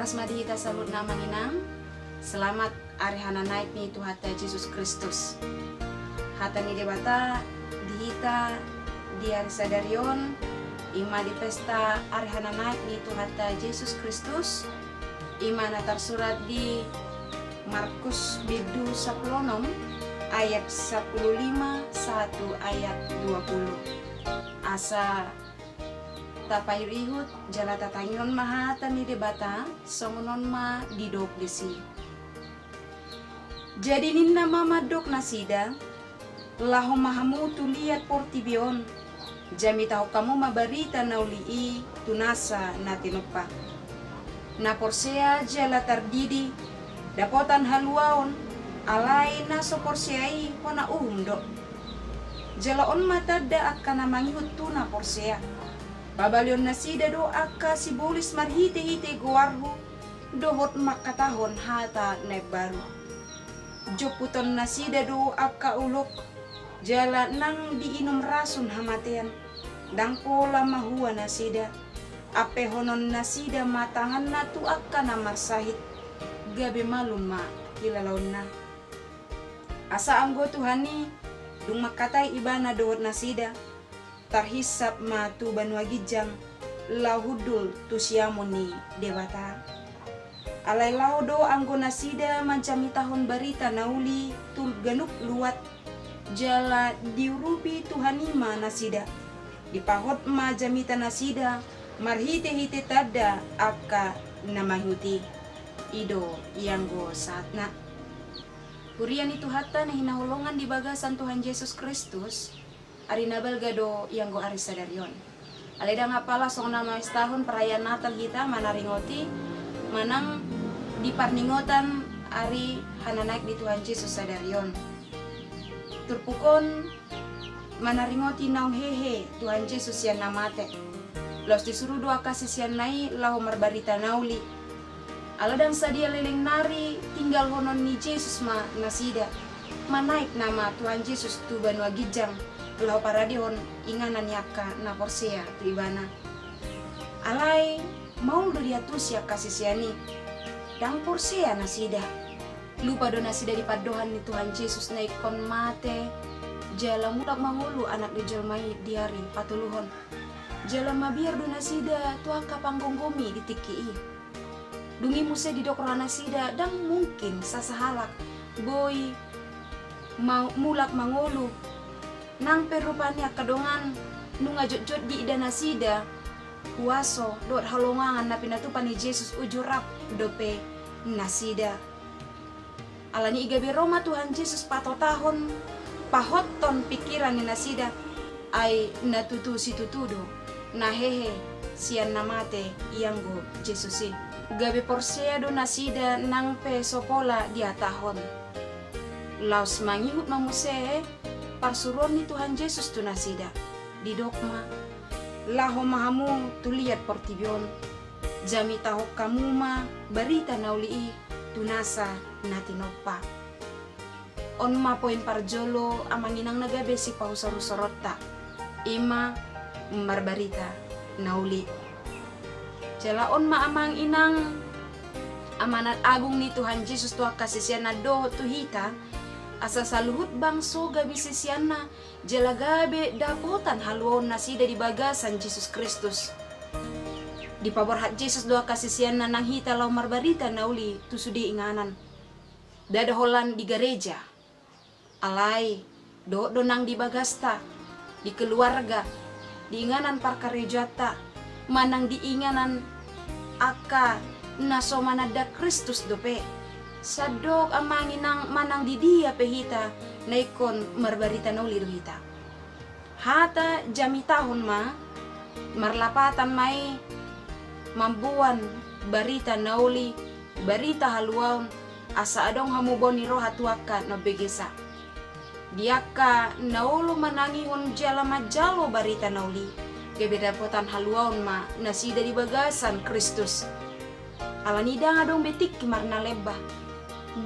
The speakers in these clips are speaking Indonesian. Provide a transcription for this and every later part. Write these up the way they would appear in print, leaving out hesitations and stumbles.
Waras madihita salut na manginang. Selamat arihana naik ni Tuhan Yesus Kristus. Hata ni debata dihita di hari sadarion ima di pesta arihana naik ni Tuhan Yesus Kristus. Ima na tersurat di Markus bidu 10 ayat 15 1 ayat 20. Asa tapairihut jala tatangon mahata ni debata songonon ma didok desi. Jadi ninna mamadok nasida laho mahamu tuliat portibion jami tahu kamu mabarita naulii tunasa natinopa na porsea jala tardidi dapotan haluaon alai naso porseai pona do jala on matada akan namangihut tuna porsea Babalion nasida do akka sibulis marhite-hite guarhu dohot makatahon hata naik baru. Joputon nasida do akka ulok jala nang diinum rasun hamatean dang pola mahua nasida ape honon nasida matangan natu akka namar sahit gabe malum ma hilalaon na. Asa anggo Tuhani dung makatai ibana dohot nasida tarhisap matu banwagijang lahudul tusiamoni dewata alai laudo anggo nasida mancami tahun barita nauli tul ganuk luat jala diurupi Tuhanima nasida dipahot ma jamita nasida marhite-hite tada akka namahuti ido ianggo saatna hurian itu hatta na hinahulongan di bagasan Tuhan Yesus Kristus ari nabal gado yang go ari sadarion. Aleda ngapala song nama tahun perayaan Natal kita manaringoti manang di parningotan ari hananaik di Tuhan Yesus sadarion. Turpukon manaringoti naung hehe Tuhan Yesus yang namate. Los disuruh doa kasih sian nai lahu marbarita nauli. Aladang sadia leleng nari tinggal honon ni Yesus ma nasida. Manaik nama Tuhan Yesus tu banwa gijang. Lau paradihon inganan yaka na porsea tu ibana alai mau duriatus ya kasih siani dang porsea nasida lupa do nasida di padohan ni Tuhan Yesus na ikon mate jala mudak mangulu anak dijelmai diari patuluhon jala mabiar do nasida tuaka panggonggomi ditiki dungi muse di dokro nasida dang mungkin sasahalak boy mau mulak mangulu nang perupanya kadongan nunga jot-jot di ida nasida kuaso dot halongangan na pinatupan ni Yesus ujurap dope nasida alani igabe Roma Tuhan Yesus patotahon pahoton pikiran ni nasida ay natutu situtudo na hehe sian namate ianggo Yesusi gabe porsea do nasida nang pe sopola dia tahon laos mangihut mamuse parsuron ni Tuhan Yesus tu nasida di dogma laho mahamu tuliat portibion jami taho kamu ma barita naulii tunasa natinopa on ma poin parjolo amanginang nagabe si pausarusorota ima marbarita nauli jala on ma amang inang amanat agung ni Tuhan Yesus tua kasisian na do tuhita asa saluhut bangso gabi sisiana jala gabe dapotan haluon nasida di bagasan Yesus Kristus di pabor hat Yesus doa kasisiana nang hita lau marbarita nauli tusudi inganan dada holan di gereja alai do nang di bagasta di keluarga di inganan parkarejata manang di inganan aka naso manada Kristus dope sadok amanginang manang di dia pehita naikon marbarita nauli hita hata jami tahun ma marlapatan mai mambuan barita nauli barita haluaon asa adong hamuboni roha tuaka no begesa diaka naulu manangihon jala majalo barita nauli gebeda potan haluaon ma nasida di bagasan Kristus alanida ngadong betik kimarna lebah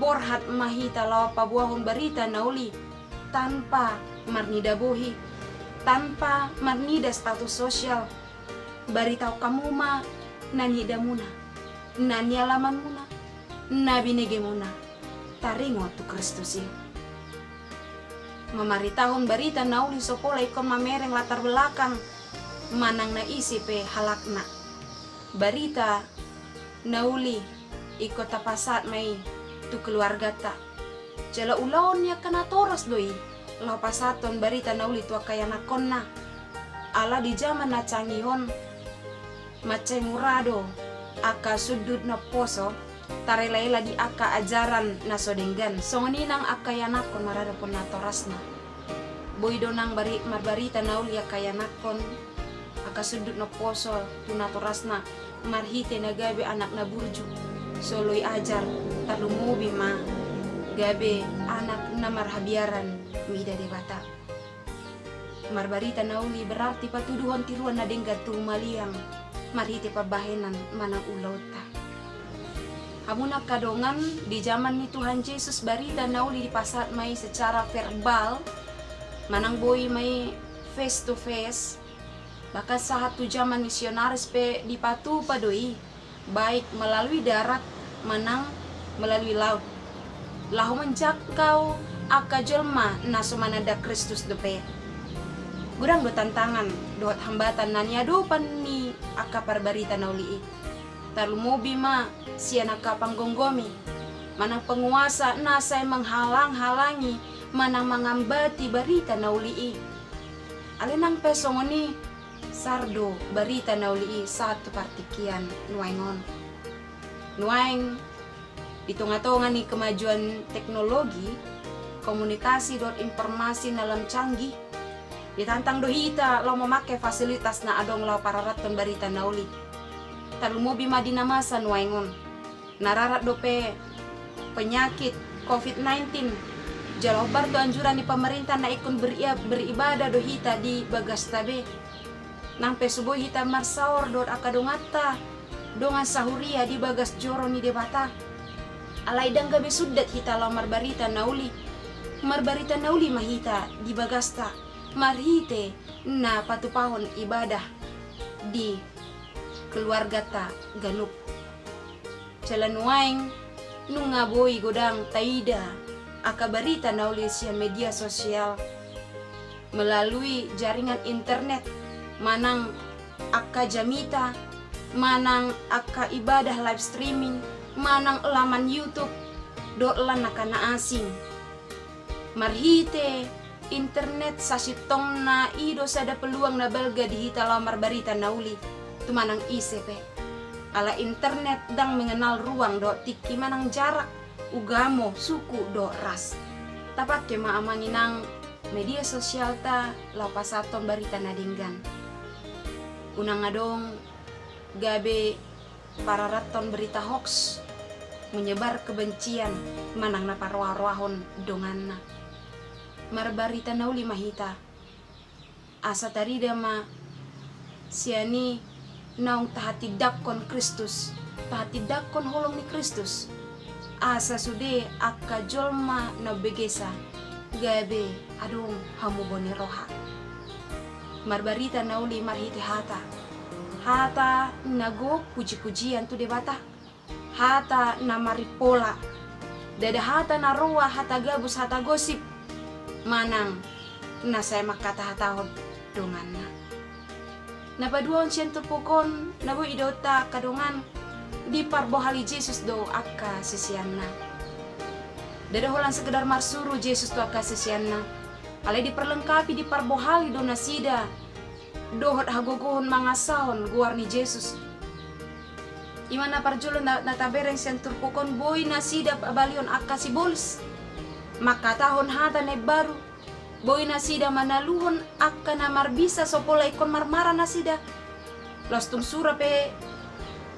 borhat mahita lawa pabuahon barita nauli tanpa marnida bohi tanpa marnida status sosial barita kamu ma nanida muna na nialaman muna, na binigay muna, taringo tu Kristus ya. Mamaritahon barita na uli so pola ikon mamereng latar belakang manang naisip halakna. Barita na uli ikot tapasat may tu keluarga ta. Jala ulaon niya kanatoras doi. Lau pasaton barita na uli tu akayanakon na. Ala di zaman na canggihon macam murado aka sudut na poso tarela di aka ajaran na sodenggan songoninang akayanakon maradapon na torasna boy donang marbarita na uli akayanakon aka sudut na poso tu na torasna marhite na gabe anak na burju soloy ajar talumubi ma gabe anak na marhabiaran mida debata. Marbarita na uli berarti patuduhon tiruan na dengga tu maliang marhite pabahenan manang ulaw ta. Hamunak kadongan di zaman ni Tuhan Yesus barita na uli dipasat may secara verbal manang boy may face to face bahkan saat tu zaman misionaris pe dipatu padoi baik melalui darat manang melalui laut lahu menjangkau aka jelma naso manada Kristus dope. Gurang do tantangan, doat hambatan nanya do pan ni aka parbarita na uli. Talumobi ma siya nakapanggongomi. Manang penguasa nasay menghalang-halangi, manang mangambati barita na uli. Alinang pesong ni sardo barita na uli satu partikian nuaingon. Nuaing itung-atungan ni kemajuan teknologi, komunikasi dot informasi dalam canggih. Ditantang dohita lo memakai fasilitas na adong lo pararaton barita nauli. Talumobi madina masa nuaingon. Nararat dope penyakit COVID-19. Jalo bar tu anjuran di pemerintah na ikon beribadah dohita di bagas tabe. Nang pesubo hita marsaor dot akadongata. Dongan sahuria di bagas joro ni debata. Alai dang gabe sudat hita lo marbarita nauli. Marbarita nauli mahita di bagasta. Marhite na patupahon ibadah di keluarga ta ganup. Calanuaing nungaboy godang taida akabarita na uli siya media sosial melalui jaringan internet manang aka jamita manang aka ibadah live streaming manang laman YouTube do'lan nakana asing marhite internet sasitong na ido sada peluang na belga di hita lamar barita nauli tumanang isepe ala internet dang mengenal ruang do tiki manang jarak ugamo suku do ras tapat ke maamanginang media sosial ta lau pasaton barita nadinggan unang adong gabe para raton berita hoax menyebar kebencian manang na parwah-wahon donganna marbarita nauli mahita asa tarida ma siani naung tahatidak kon Kristus tahatidak kon holong ni Kristus asa sude akka jolma na begesa gabe adung hamu boni roha marbarita nauli marhiti hata nago puji-pujian tu debata hata na maripola dada hata na roa hata gabus hata gosip manang na saya makata hatahod dongan na napaduan siyan tupukon nabo idota kadongan di parbohali Jesus do akka sisian na dadaholan sekedar marsuru Jesus do akka sisian na alay diperlengkapi di parbohali do nasida dohot hagogohon mangasahon guar ni Jesus imana parjulo na tabereng siyan tupukon boy nasida abalion akka sibolis maka tahun hata ne baru boy nasida manaluhon akka na marbisa sopola ikon marmara nasida lostung sura pe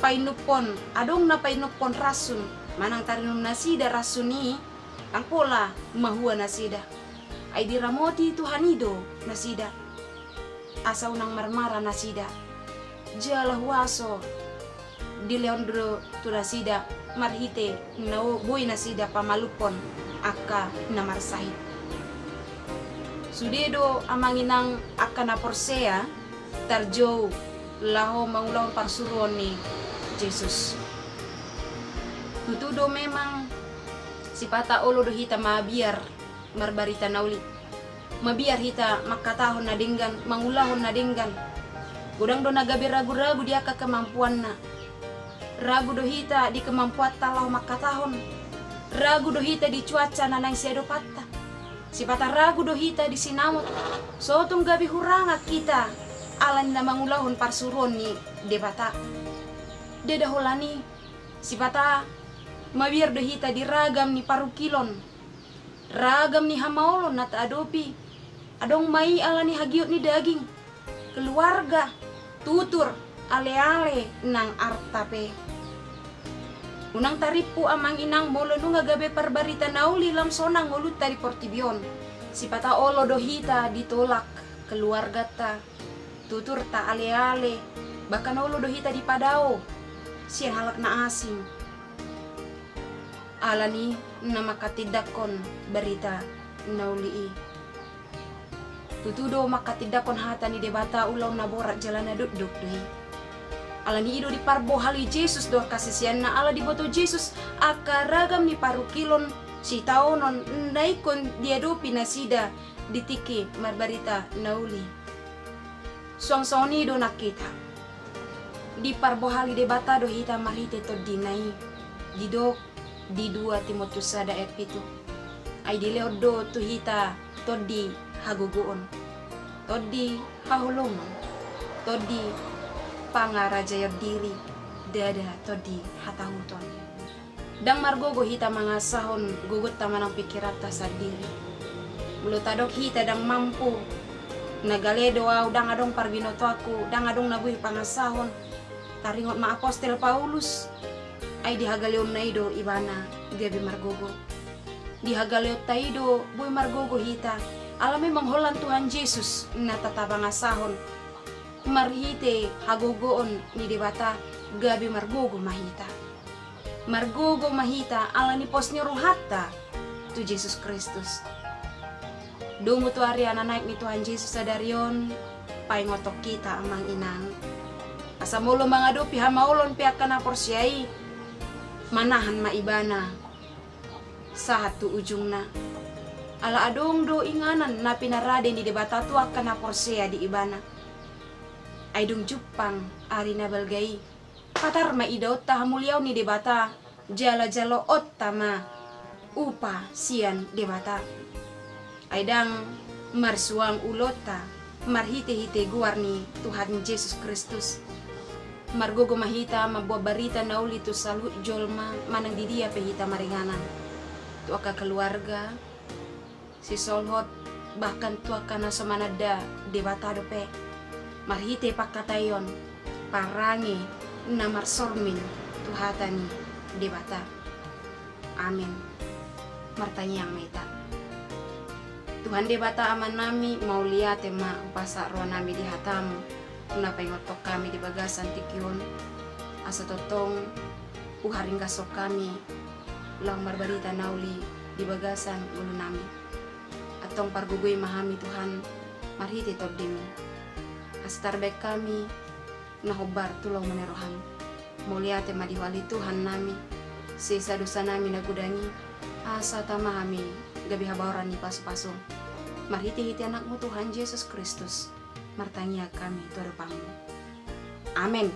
painupon adong na painupon rasun manang tarinum nasida rasuni ang pola mahua nasida ay diramoti tuhanido nasida asa unang marmara nasida jala huaso di leondro tu nasida marhite no boy nasida pamalupon aka namarsahit sudedo amanginang aka na porsea tarjo laho mangulong parsuron ni Jesus tutudo memang sipata olo do hita mabiar marbarita nauli, mabiar hita makatahon na denggan, mangulahon na denggan. Gudang do nagabe ragu-ragu dia ka kemampuan na. Ragu do hita di kemampuan talau makatahon. Ragu do hita di cuaca na nang sedo patta. Sipata ragu do hita di sinamot. Sotong gabi huranga kita alan na mangulahon parsuron ni debata. Dedaholani sipata mabiar do hita di ragam ni parukilon. Ragam ni hamaolon na taadopi. Adong mai alani hagiot ni daging. Keluarga tutur ale-ale nang artape. Unang taripu amang inang molo nunga gabe parbarita nauli lam sonang ulut tari portibion. Sipata olo dohita ditolak keluarga ta. Tutur ta ale-ale. Bahkan olo dohita di padao. Siya halak na asing. Alani na makatidakon berita nauli. Tutudo makatidakon hata ni debata ulaw na borat jalan na duduk dui. Alani ido di parbo hali Jesus do kasisian na ala di boto Jesus akaragam ni parukilon si taonon naikon diado pinasida ditiki marbarita nauli. Suang-suang do nakita. Di parbo hali debata do hita marite to dinai. Didok di 2 Timotius 1 ayat 7. Ay di leodo to hita to di haguguon, todi hahulungan, todi pangarajayar diri, dada todi hatahuton. Dang margogo hita mangasahon gugut tamanang pikiran tasad diri. Mulo tadok hita dang mampu nagaledo au dang adong parbinoto aku, dang adong nabuhi pangasahon. Taringot ma apostel Paulus ay dihagaleon naido ibana gabi margogo. Dihagaleon taido buy margogo hita. Alami mangholan Tuhan Yesus na tatabang asahon. Marhite hagogoon ni debata gabi margogo mahita. Margogo mahita alani posnya ruhata tu Yesus Kristus. Dungu tu ari naik ni Tuhan Yesus sadarion paingotok kita amang inang. Asa mulo mangadupi hamaulon pihak kana porsiai manahan maibana satu ujungna. Ala adong do inganan na pinarade ni debata tu akan na porsea di ibana. Ay dung jupang ari na balgay. Patar maidaw ta hamuliaw ni debata. Jala-jalo ot tama. Upa sian debata. Ay dang marsuang ulota. Marhite-hite guar ni Tuhan Yesus Kristus. Margogo mahita mabuah barita nauli tu salut jolma manang didia pehita maringanan. Tu aka keluarga. Si solhot bahkan tua kana samanada debata dope marhite pakatayon parangi namar sormin tuhatani debata. Amin. Martanya yang meta Tuhan debata aman nami mau lihat tema upasa roh nami di hatamu kenapa ngotok kami di bagasan tikion asa totong uharing gasok kami lang marbarita nauli di bagasan ulu nami atong pargugoy mahami Tuhan marhiti tobdimi astar baik kami nahobar tulong menerohan muliate madiwali Tuhan nami sisa dosa nami nagudangi asa tamahami gabi habawaran ni pasu-pasu marhiti-hiti anakmu Tuhan Yesus Kristus martanya kami tu arupamu. Amin.